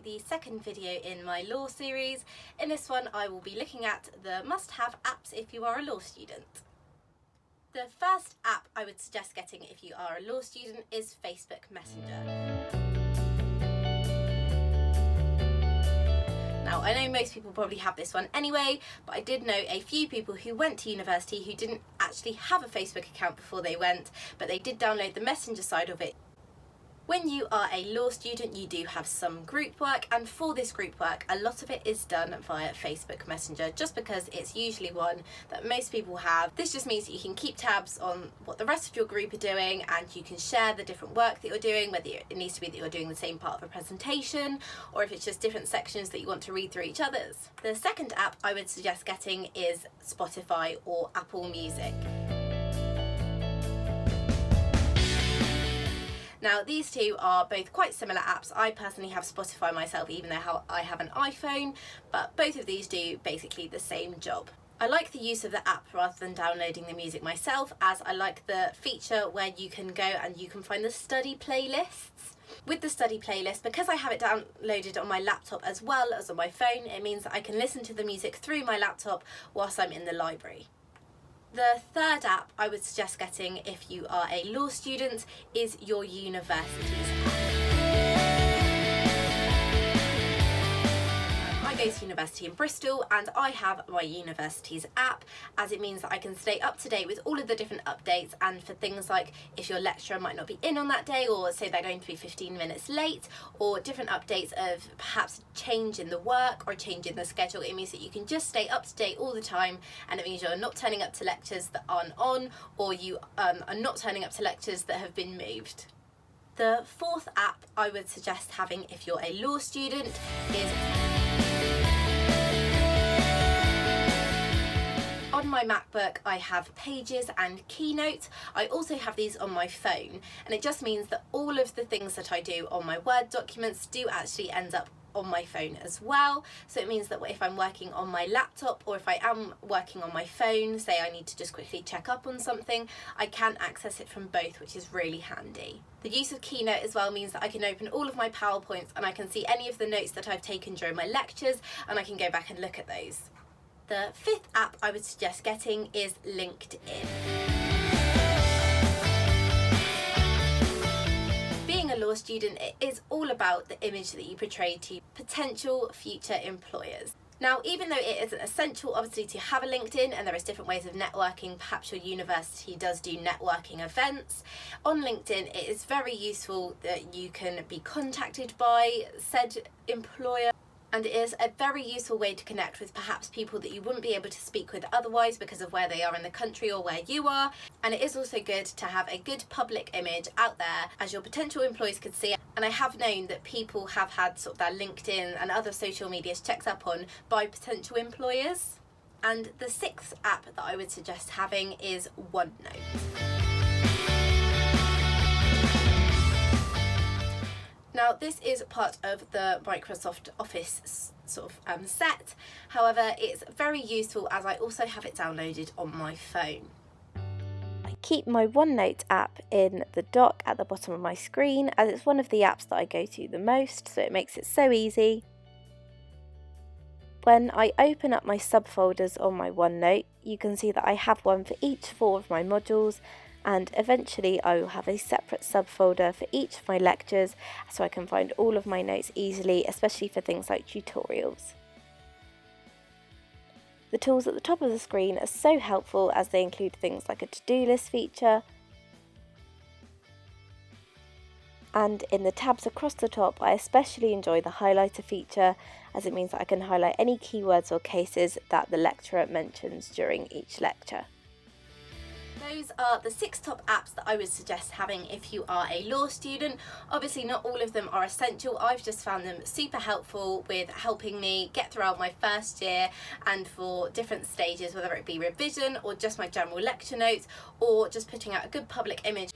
the second video in my law series. In this one I will be looking at the must-have apps if you are a law student. The first app I would suggest getting if you are a law student is Facebook Messenger. Now, I know most people probably have this one anyway, but I did know a few people who went to university who didn't actually have a Facebook account before they went, but they did download the Messenger side of it. When you are a law student, you do have some group work, and for this group work, a lot of it is done via Facebook Messenger, just because it's usually one that most people have. This just means that you can keep tabs on what the rest of your group are doing, and you can share the different work that you're doing, whether it needs to be that you're doing the same part of a presentation, or if it's just different sections that you want to read through each other's. The second app I would suggest getting is Spotify or Apple Music. Now, these two are both quite similar apps. I personally have Spotify myself, even though I have an iPhone, but both of these do basically the same job. I like the use of the app rather than downloading the music myself, as I like the feature where you can go and you can find the study playlists. With the study playlist, because I have it downloaded on my laptop as well as on my phone, it means that I can listen to the music through my laptop whilst I'm in the library. The third app I would suggest getting if you are a law student is your university's app. I go to university in Bristol, and I have my university's app, as it means that I can stay up to date with all of the different updates, and for things like if your lecturer might not be in on that day, or say they're going to be 15 minutes late, or different updates of perhaps change in the work or change in the schedule. It means that you can just stay up to date all the time, and it means you're not turning up to lectures that aren't on, or you are not turning up to lectures that have been moved. The fourth app I would suggest having if you're a law student is on my Mapbook. I have Pages and KeyNote. I also have these on my phone, and it just means that all of the things that I do on my Word documents do actually end up on my phone as well. So it means that if I'm working on my laptop, or if I am working on my phone, say I need to just quickly check up on something, I can access it from both, which is really handy. The use of KeyNote as well means that I can open all of my PowerPoints and I can see any of the notes that I've taken during my lectures, and I can go back and look at those. The fifth app I would suggest getting is LinkedIn. Being a law student, it is all about the image that you portray to potential future employers. Now, even though it isn't essential, obviously, to have a LinkedIn, and there is different ways of networking, perhaps your university does do networking events, on LinkedIn it is very useful that you can be contacted by said employer, and it is a very useful way to connect with perhaps people that you wouldn't be able to speak with otherwise because of where they are in the country or where you are. And it is also good to have a good public image out there, as your potential employees could see it. And I have known that people have had sort of their LinkedIn and other social medias checked up on by potential employers. And the sixth app that I would suggest having is OneNote. Now, this is part of the Microsoft Office sort of set. However, it's very useful as I also have it downloaded on my phone. I keep my OneNote app in the dock at the bottom of my screen, as it's one of the apps that I go to the most, so it makes it so easy. When I open up my subfolders on my OneNote, you can see that I have one for each 4 of my modules, and eventually I will have a separate subfolder for each of my lectures, so I can find all of my notes easily, especially for things like tutorials. The tools at the top of the screen are so helpful, as they include things like a to-do list feature, and in the tabs across the top I especially enjoy the highlighter feature, as it means that I can highlight any keywords or cases that the lecturer mentions during each lecture. Those are the 6 top apps that I would suggest having if you are a law student. Obviously, not all of them are essential. I've just found them super helpful with helping me get throughout my first year, and for different stages, whether it be revision or just my general lecture notes, or just putting out a good public image.